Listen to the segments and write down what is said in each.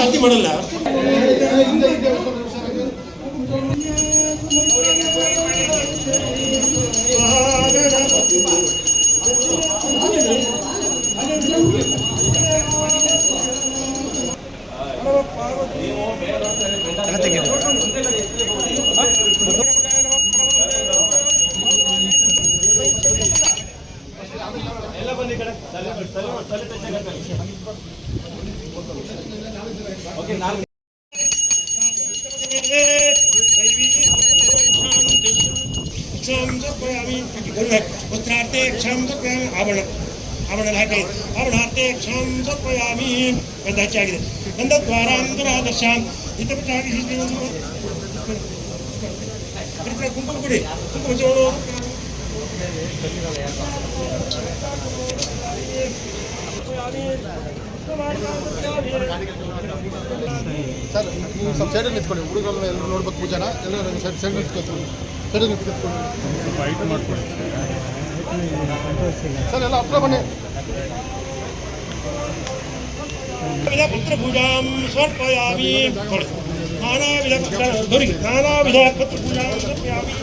ಅತಿ ಮಾಡಲ್ಲ वस्त्रार्थे क्षम आवरण आवरण आवरणार्थे क्षम समर्पयामि गंधाचार्य गंधद्वारांतरादशां हितपचारि कुंकुम कुड़ी कुंकुम जोड़ो सर ನೀವು ಸ್ವಲ್ಪ ಸೈಡಲ್ಲಿ ನಿಂತ್ಕೊಳ್ಳಿ ಹುಡುಗರನ್ನ ಎಲ್ಲರೂ ನೋಡ್ಬೇಕು ಪೂಜಾನ ಎಲ್ಲರೂ ಸೈಡ್ ನಿಂತ್ಕೊಳ್ತೀವಿ ಸೈಡ್ ನಿಂತ್ಕೊಳ್ತೀವಿ ಫೈಟ್ ಮಾಡ್ಕೊಳ್ಳಿ ಸರ್ ಎಲ್ಲ ಹತ್ರ ಬನ್ನಿ ಪುತ್ರ ಪೂಜಾಂ ಸಮರ್ಪಯಾಮಿ ನಾನಾವಿಧ ನಾನಾವಿಧ ಪುತ್ರ ಪೂಜಾಂ ಸಮರ್ಪಯಾಮಿ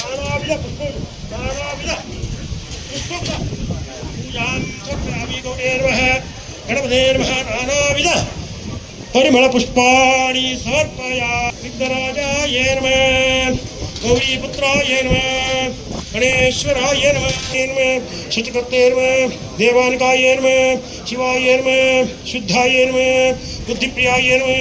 ನಾನಾವಿಧ पूजां समर्पयामि गौरेर्वः गणपतेर्वः नानाविध परिमलपुष्पाणि समर्पयामि विघ्नराजाय नमः गौरीपुत्राय नमः गणेश्वराय नमः शुचिकर्ते नमः देवानिकाय नमः शिवाय नमः शुद्धाय नमः बुद्धिप्रियाय नमः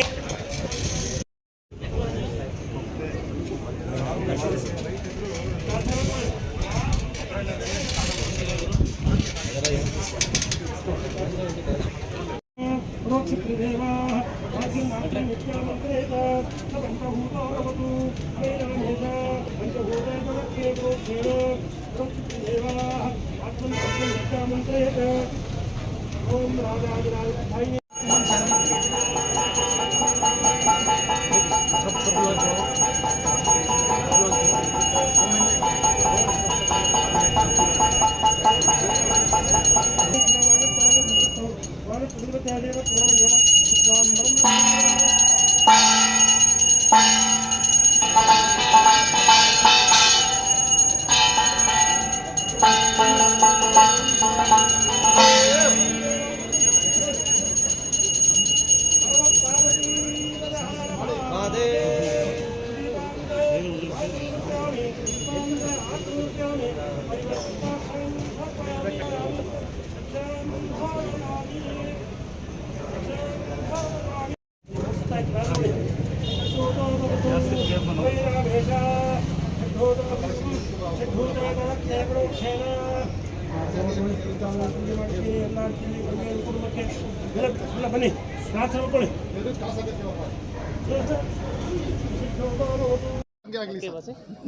ಬನ್ನಿ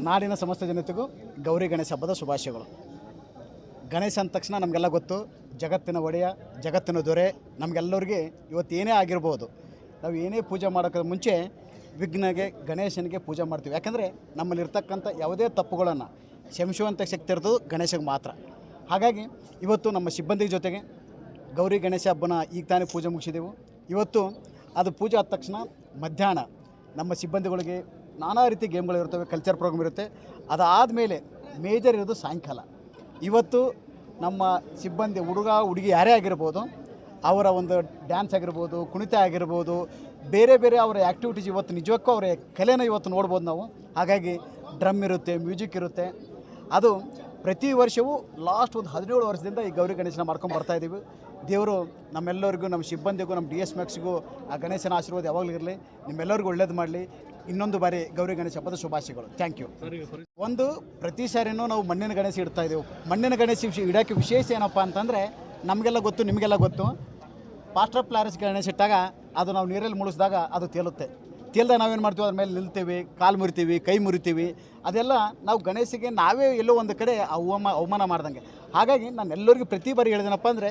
ನಾಡಿನ ಸಮಸ್ತ ಜನತೆಗೂ ಗೌರಿ ಗಣೇಶ ಹಬ್ಬದ ಶುಭಾಶಯಗಳು. ಗಣೇಶ ಅಂದ ತಕ್ಷಣ ನಮಗೆಲ್ಲ ಗೊತ್ತು, ಜಗತ್ತಿನ ಒಡೆಯ, ಜಗತ್ತಿನ ದೊರೆ. ನಮಗೆಲ್ಲರಿಗೆ ಇವತ್ತು ಏನೇ ಆಗಿರ್ಬೋದು, ನಾವು ಏನೇ ಪೂಜೆ ಮಾಡೋಕ್ಕೆ ಮುಂಚೆ ವಿಘ್ನಗೆ ಗಣೇಶನಿಗೆ ಪೂಜೆ ಮಾಡ್ತೀವಿ. ಯಾಕಂದರೆ ನಮ್ಮಲ್ಲಿರ್ತಕ್ಕಂಥ ಯಾವುದೇ ತಪ್ಪುಗಳನ್ನು ಕ್ಷಮಿಸುವಂಥ ಶಕ್ತಿ ಇರೋದು ಗಣೇಶಗೆ ಮಾತ್ರ. ಹಾಗಾಗಿ ಇವತ್ತು ನಮ್ಮ ಸಿಬ್ಬಂದಿ ಜೊತೆಗೆ ಗೌರಿ ಗಣೇಶ ಹಬ್ಬನ ಈಗ ತಾನೇ ಪೂಜೆ ಮುಗಿಸಿದೆವು. ಇವತ್ತು ಅದು ಪೂಜೆ ಆದ ತಕ್ಷಣ ಮಧ್ಯಾಹ್ನ ನಮ್ಮ ಸಿಬ್ಬಂದಿಗಳಿಗೆ ನಾನಾ ರೀತಿ ಗೇಮ್ಗಳಿರ್ತವೆ, ಕಲ್ಚರ್ ಪ್ರೋಗ್ರಾಮ್ ಇರುತ್ತೆ. ಅದಾದಮೇಲೆ ಮೇಜರ್ ಇರೋದು ಸಾಯಂಕಾಲ. ಇವತ್ತು ನಮ್ಮ ಸಿಬ್ಬಂದಿ ಹುಡುಗ ಹುಡುಗಿ ಯಾರೇ ಆಗಿರ್ಬೋದು, ಅವರ ಒಂದು ಡ್ಯಾನ್ಸ್ ಆಗಿರ್ಬೋದು, ಕುಣಿತ ಆಗಿರ್ಬೋದು, ಬೇರೆ ಬೇರೆ ಅವರ ಆ್ಯಕ್ಟಿವಿಟೀಸ್ ಇವತ್ತು ನಿಜಕ್ಕೂ ಅವರ ಕಲೆನ ಇವತ್ತು ನೋಡ್ಬೋದು ನಾವು. ಹಾಗಾಗಿ ಡ್ರಮ್ ಇರುತ್ತೆ, ಮ್ಯೂಸಿಕ್ ಇರುತ್ತೆ. ಅದು ಪ್ರತಿ ವರ್ಷವೂ ಲಾಸ್ಟ್ ಒಂದು 17 ವರ್ಷದಿಂದ ಈ ಗೌರಿ ಗಣೇಶನ ಮಾಡ್ಕೊಂಡು ಬರ್ತಾಯಿದ್ದೀವಿ. ದೇವರು ನಮ್ಮೆಲ್ಲರಿಗೂ, ನಮ್ಮ ಸಿಬ್ಬಂದಿಗೂ, ನಮ್ಮ DSMXಗೂ ಆ ಗಣೇಶನ ಆಶೀರ್ವಾದ ಯಾವಾಗಲೂ ಇರಲಿ. ನಿಮ್ಮೆಲ್ಲರಿಗೂ ಒಳ್ಳೇದು ಮಾಡಲಿ. ಇನ್ನೊಂದು ಬಾರಿ ಗೌರಿ ಗಣೇಶ ಹಬ್ಬದ ಶುಭಾಶಯಗಳು. Thank you. ಒಂದು ಪ್ರತಿ ಸಾರಿನೂ ನಾವು ಮಣ್ಣಿನ ಗಣೇಶ ಇಡ್ತಾ ಇದ್ದೆವು. ಮಣ್ಣಿನ ಗಣೇಶ ಇಡೋಕ್ಕೆ ವಿಶೇಷ ಏನಪ್ಪ ಅಂತಂದರೆ, ನಮಗೆಲ್ಲ ಗೊತ್ತು, ನಿಮಗೆಲ್ಲ ಗೊತ್ತು, ಪಾಸ್ಟರ್ ಪ್ಲಾರಿಸ್ ಗಣೇಶ ಇಟ್ಟಾಗ ಅದು ನಾವು ನೀರಲ್ಲಿ ಮುಳುಗಿಸಿದಾಗ ಅದು ತೇಲುತ್ತೆ. ತೇಲ್ದಾಗ ನಾವೇನು ಮಾಡ್ತೀವಿ, ಅದ್ರ ಮೇಲೆ ನಿಲ್ತೀವಿ, ಕಾಲು ಮುರಿತೀವಿ, ಕೈ ಮುರಿತೀವಿ. ಅದೆಲ್ಲ ನಾವು ಗಣೇಶಗೆ ನಾವೇ ಎಲ್ಲೋ ಒಂದು ಕಡೆ ಅವಮಾನ ಮಾಡ್ದಂಗೆ. ಹಾಗಾಗಿ ನಾನು ಎಲ್ಲರಿಗೂ ಪ್ರತಿ ಬಾರಿ ಹೇಳಿದೆನಪ್ಪ ಅಂದರೆ,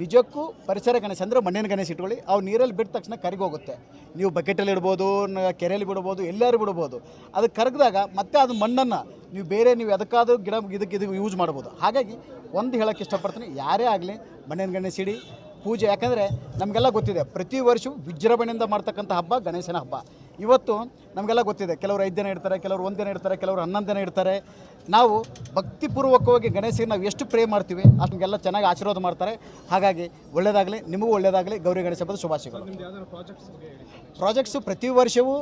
ನಿಜಕ್ಕೂ ಪರಿಸರ ಗಣೇಶ ಅಂದರೆ ಮಣ್ಣಿನ ಗಣೇಶ ಇಟ್ಕೊಳ್ಳಿ. ಅವು ನೀರಲ್ಲಿ ಬಿಟ್ಟ ತಕ್ಷಣ ಕರಗೋಗುತ್ತೆ. ನೀವು ಬಕೆಟಲ್ಲಿ ಇಡ್ಬೋದು, ಕೆರೆಯಲ್ಲಿ ಬಿಡ್ಬೋದು, ಎಲ್ಲರೂ ಬಿಡ್ಬೋದು. ಅದು ಕರಗಿದಾಗ ಮತ್ತೆ ಅದು ಮಣ್ಣನ್ನು ನೀವು ಅದಕ್ಕಾದ್ರೂ ಇದಕ್ಕೆ ಯೂಸ್ ಮಾಡ್ಬೋದು. ಹಾಗಾಗಿ ಒಂದು ಹೇಳೋಕ್ಕೆ ಇಷ್ಟಪಡ್ತೀನಿ, ಯಾರೇ ಆಗಲಿ ಮಣ್ಣಿನ ಗಣೇಶ ಇಡಿ, ಪೂಜೆ. ಯಾಕಂದರೆ ನಮಗೆಲ್ಲ ಗೊತ್ತಿದೆ, ಪ್ರತಿ ವರ್ಷವೂ ವಿಜೃಂಭಣೆಯಿಂದ ಮಾಡ್ತಕ್ಕಂಥ ಹಬ್ಬ ಗಣೇಶನ ಹಬ್ಬ. ಇವತ್ತು ನಮಗೆಲ್ಲ ಗೊತ್ತಿದೆ, ಕೆಲವರು 5 ದಿನ ಇಡ್ತಾರೆ, ಕೆಲವರು 1 ದಿನ ಇಡ್ತಾರೆ, ಕೆಲವರು 11 ದಿನ ಇಡ್ತಾರೆ. ನಾವು ಭಕ್ತಿಪೂರ್ವಕವಾಗಿ ಗಣೇಶಗೆ ನಾವು ಎಷ್ಟು ಪ್ರೇ ಮಾಡ್ತೀವಿ ಅಷ್ಟೆಲ್ಲ ಚೆನ್ನಾಗಿ ಆಶೀರ್ವಾದ ಮಾಡ್ತಾರೆ. ಹಾಗಾಗಿ ಒಳ್ಳೆಯದಾಗಲಿ, ನಿಮಗೂ ಒಳ್ಳೆಯದಾಗಲಿ. ಗೌರಿ ಗಣೇಶ ಹಬ್ಬದ ಶುಭಾಶಯಗಳು. ಪ್ರಾಜೆಕ್ಟ್ಸು ಪ್ರತಿ ವರ್ಷವೂ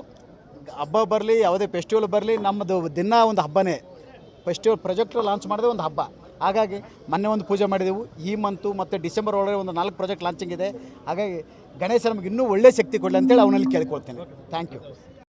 ಹಬ್ಬ ಬರಲಿ, ಯಾವುದೇ ಫೆಸ್ಟಿವಲ್ ಬರಲಿ, ನಮ್ಮದು ದಿನ ಒಂದು ಹಬ್ಬನೇ. ಫೆಸ್ಟಿವಲ್ ಪ್ರಾಜೆಕ್ಟ್ ಲಾಂಚ್ ಮಾಡಿದೆ ಒಂದು ಹಬ್ಬ. ಹಾಗಾಗಿ ಮೊನ್ನೆ ಒಂದು ಪೂಜೆ ಮಾಡಿದೆವು. ಈ ಮಂತು ಮತ್ತು ಡಿಸೆಂಬರ್ ಒಳಗಡೆ ಒಂದು 4 ಪ್ರಾಜೆಕ್ಟ್ ಲಾಂಚಿಂಗ್ ಇದೆ. ಹಾಗಾಗಿ ಗಣೇಶ ನಮಗೆ ಇನ್ನೂ ಒಳ್ಳೆಯ ಶಕ್ತಿ ಕೊಡಲಿ ಅಂತೇಳಿ ಅವನಲ್ಲಿ ಕೇಳ್ಕೊಳ್ತೇನೆ. Thank you.